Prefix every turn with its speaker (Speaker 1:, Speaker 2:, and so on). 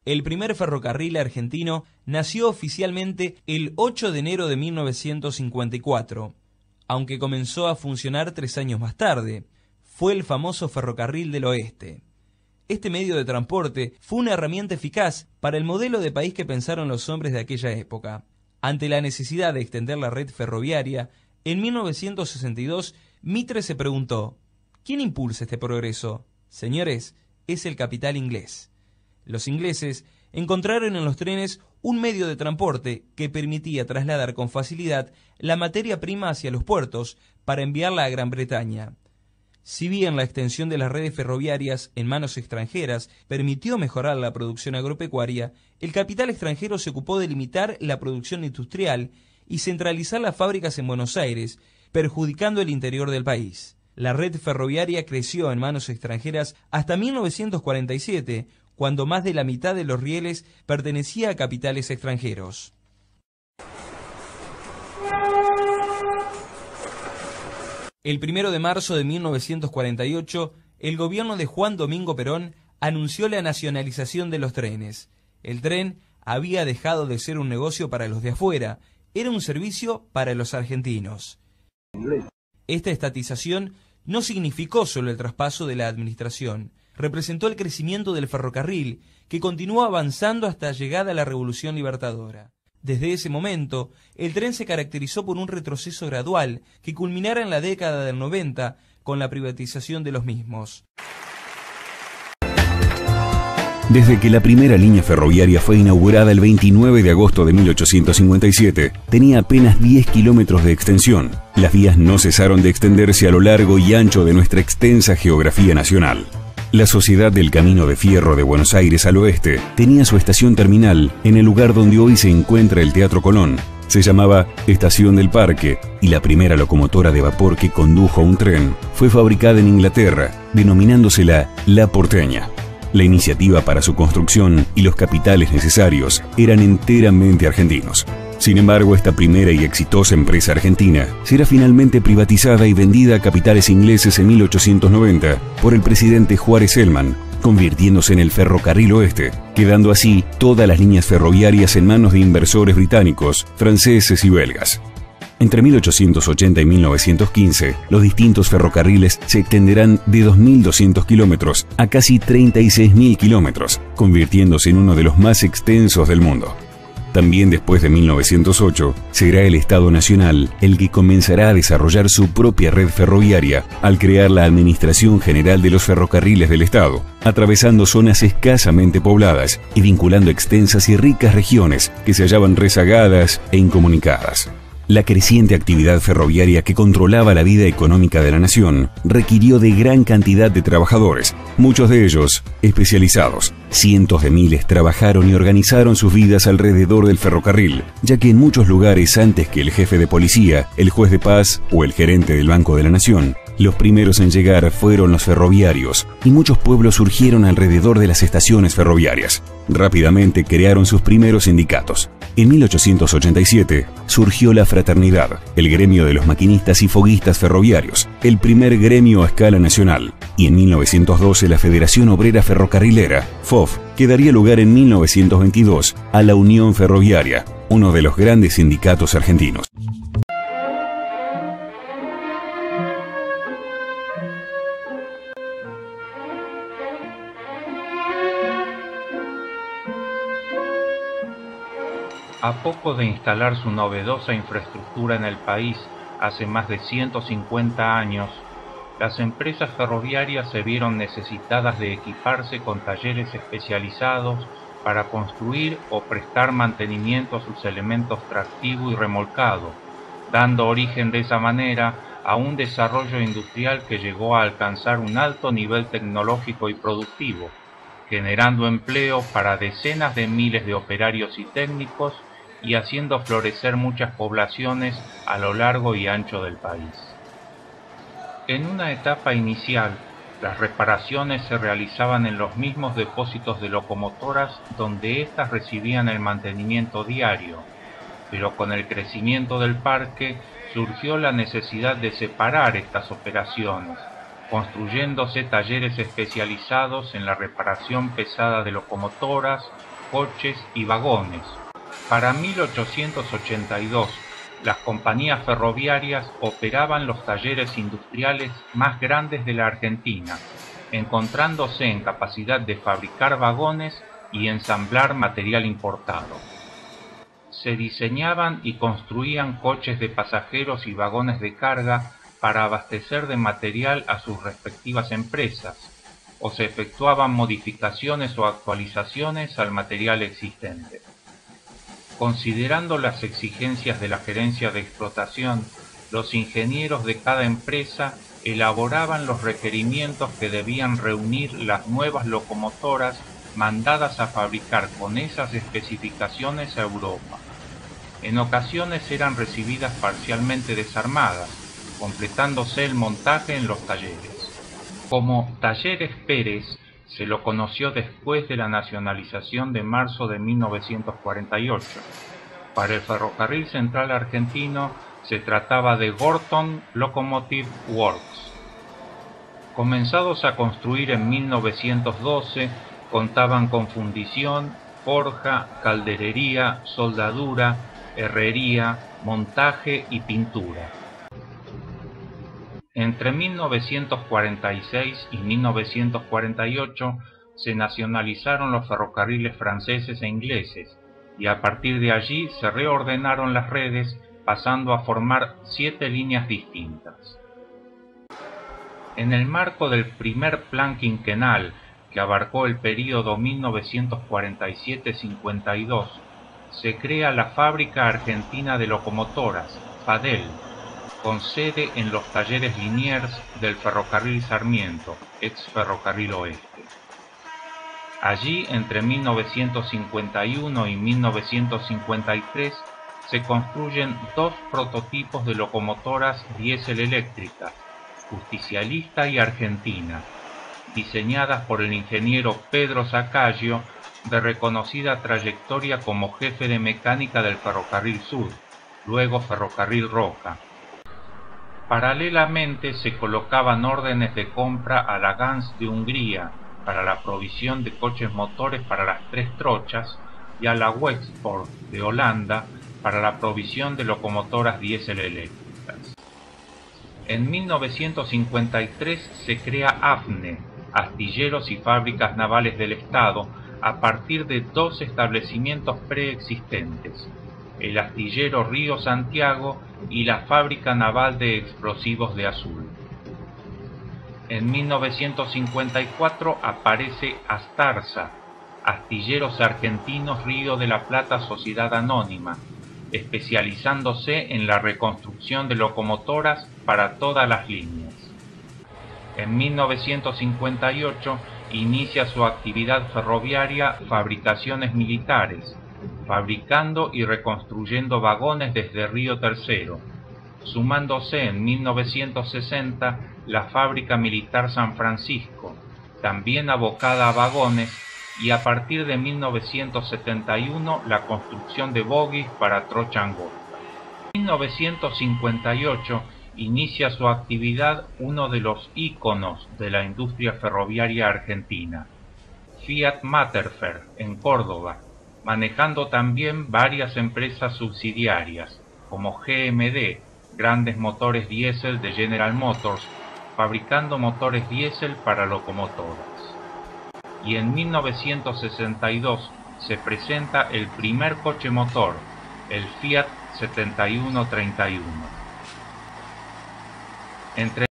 Speaker 1: El primer ferrocarril argentino nació oficialmente el 8 de enero de 1954, aunque comenzó a funcionar 3 años más tarde. Fue el famoso Ferrocarril del Oeste. Este medio de transporte fue una herramienta eficaz para el modelo de país que pensaron los hombres de aquella época. Ante la necesidad de extender la red ferroviaria, en 1962 Mitre se preguntó: ¿quién impulsa este progreso? Señores, es el capital inglés. Los ingleses encontraron en los trenes un medio de transporte que permitía trasladar con facilidad la materia prima hacia los puertos para enviarla a Gran Bretaña. Si bien la extensión de las redes ferroviarias en manos extranjeras permitió mejorar la producción agropecuaria, el capital extranjero se ocupó de limitar la producción industrial y centralizar las fábricas en Buenos Aires, perjudicando el interior del país. La red ferroviaria creció en manos extranjeras hasta 1947, cuando más de la mitad de los rieles pertenecía a capitales extranjeros. El 1 de marzo de 1948, el gobierno de Juan Domingo Perón anunció la nacionalización de los trenes. El tren había dejado de ser un negocio para los de afuera, era un servicio para los argentinos. Esta estatización no significó solo el traspaso de la administración, representó el crecimiento del ferrocarril, que continuó avanzando hasta llegada a la Revolución Libertadora. Desde ese momento, el tren se caracterizó por un retroceso gradual que culminara en la década del 90 con la privatización de los mismos.
Speaker 2: Desde que la primera línea ferroviaria fue inaugurada el 29 de agosto de 1857, tenía apenas 10 kilómetros de extensión. Las vías no cesaron de extenderse a lo largo y ancho de nuestra extensa geografía nacional. La Sociedad del Camino de Fierro de Buenos Aires al oeste tenía su estación terminal en el lugar donde hoy se encuentra el Teatro Colón. Se llamaba Estación del Parque y la primera locomotora de vapor que condujo un tren fue fabricada en Inglaterra, denominándosela La Porteña. La iniciativa para su construcción y los capitales necesarios eran enteramente argentinos. Sin embargo, esta primera y exitosa empresa argentina será finalmente privatizada y vendida a capitales ingleses en 1890 por el presidente Juárez Celman, convirtiéndose en el Ferrocarril Oeste, quedando así todas las líneas ferroviarias en manos de inversores británicos, franceses y belgas. Entre 1880 y 1915, los distintos ferrocarriles se extenderán de 2.200 kilómetros a casi 36.000 kilómetros, convirtiéndose en uno de los más extensos del mundo. También después de 1908, será el Estado Nacional el que comenzará a desarrollar su propia red ferroviaria al crear la Administración General de los Ferrocarriles del Estado, atravesando zonas escasamente pobladas y vinculando extensas y ricas regiones que se hallaban rezagadas e incomunicadas. La creciente actividad ferroviaria que controlaba la vida económica de la nación requirió de gran cantidad de trabajadores, muchos de ellos especializados. Cientos de miles trabajaron y organizaron sus vidas alrededor del ferrocarril, ya que en muchos lugares antes que el jefe de policía, el juez de paz o el gerente del Banco de la Nación, los primeros en llegar fueron los ferroviarios, y muchos pueblos surgieron alrededor de las estaciones ferroviarias. Rápidamente crearon sus primeros sindicatos. En 1887 surgió la Fraternidad, el gremio de los maquinistas y foguistas ferroviarios, el primer gremio a escala nacional, y en 1912 la Federación Obrera Ferrocarrilera, FOF, que daría lugar en 1922 a la Unión Ferroviaria, uno de los grandes sindicatos argentinos.
Speaker 3: A poco de instalar su novedosa infraestructura en el país hace más de 150 años, las empresas ferroviarias se vieron necesitadas de equiparse con talleres especializados para construir o prestar mantenimiento a sus elementos tractivo y remolcado, dando origen de esa manera a un desarrollo industrial que llegó a alcanzar un alto nivel tecnológico y productivo, generando empleo para decenas de miles de operarios y técnicos y haciendo florecer muchas poblaciones a lo largo y ancho del país. En una etapa inicial, las reparaciones se realizaban en los mismos depósitos de locomotoras donde éstas recibían el mantenimiento diario, pero con el crecimiento del parque surgió la necesidad de separar estas operaciones, construyéndose talleres especializados en la reparación pesada de locomotoras, coches y vagones. Para 1882, las compañías ferroviarias operaban los talleres industriales más grandes de la Argentina, encontrándose en capacidad de fabricar vagones y ensamblar material importado. Se diseñaban y construían coches de pasajeros y vagones de carga para abastecer de material a sus respectivas empresas, o se efectuaban modificaciones o actualizaciones al material existente. Considerando las exigencias de la gerencia de explotación, los ingenieros de cada empresa elaboraban los requerimientos que debían reunir las nuevas locomotoras mandadas a fabricar con esas especificaciones a Europa. En ocasiones eran recibidas parcialmente desarmadas, completándose el montaje en los talleres. Como Talleres Pérez, se lo conoció después de la nacionalización de marzo de 1948. Para el Ferrocarril Central Argentino se trataba de Gorton Locomotive Works. Comenzados a construir en 1912, contaban con fundición, forja, calderería, soldadura, herrería, montaje y pintura. Entre 1946 y 1948 se nacionalizaron los ferrocarriles franceses e ingleses, y a partir de allí se reordenaron las redes, pasando a formar 7 líneas distintas. En el marco del primer plan quinquenal, que abarcó el período 1947-52, se crea la Fábrica Argentina de Locomotoras, FADEL, con sede en los talleres Liniers del Ferrocarril Sarmiento, ex Ferrocarril Oeste. Allí, entre 1951 y 1953, se construyen 2 prototipos de locomotoras diésel eléctricas, Justicialista y Argentina, diseñadas por el ingeniero Pedro Sacaglio, de reconocida trayectoria como jefe de mecánica del Ferrocarril Sur, luego Ferrocarril Roca. Paralelamente se colocaban órdenes de compra a la Gans de Hungría para la provisión de coches motores para las 3 trochas y a la Wexport de Holanda para la provisión de locomotoras diésel eléctricas. En 1953 se crea AFNE, Astilleros y Fábricas Navales del Estado, a partir de 2 establecimientos preexistentes, el astillero Río Santiago y la Fábrica Naval de Explosivos de Azul. En 1954 aparece Astarza, Astilleros Argentinos Río de la Plata Sociedad Anónima, especializándose en la reconstrucción de locomotoras para todas las líneas. En 1958 inicia su actividad ferroviaria Fabricaciones Militares, fabricando y reconstruyendo vagones desde Río Tercero, sumándose en 1960 la Fábrica Militar San Francisco, también abocada a vagones, y a partir de 1971 la construcción de bogies para trocha angosta. En 1958 inicia su actividad uno de los íconos de la industria ferroviaria argentina, Fiat Materfer, en Córdoba, manejando también varias empresas subsidiarias, como GMD, Grandes Motores Diésel de General Motors, fabricando motores diésel para locomotoras. Y en 1962 se presenta el primer coche motor, el Fiat 7131. Entre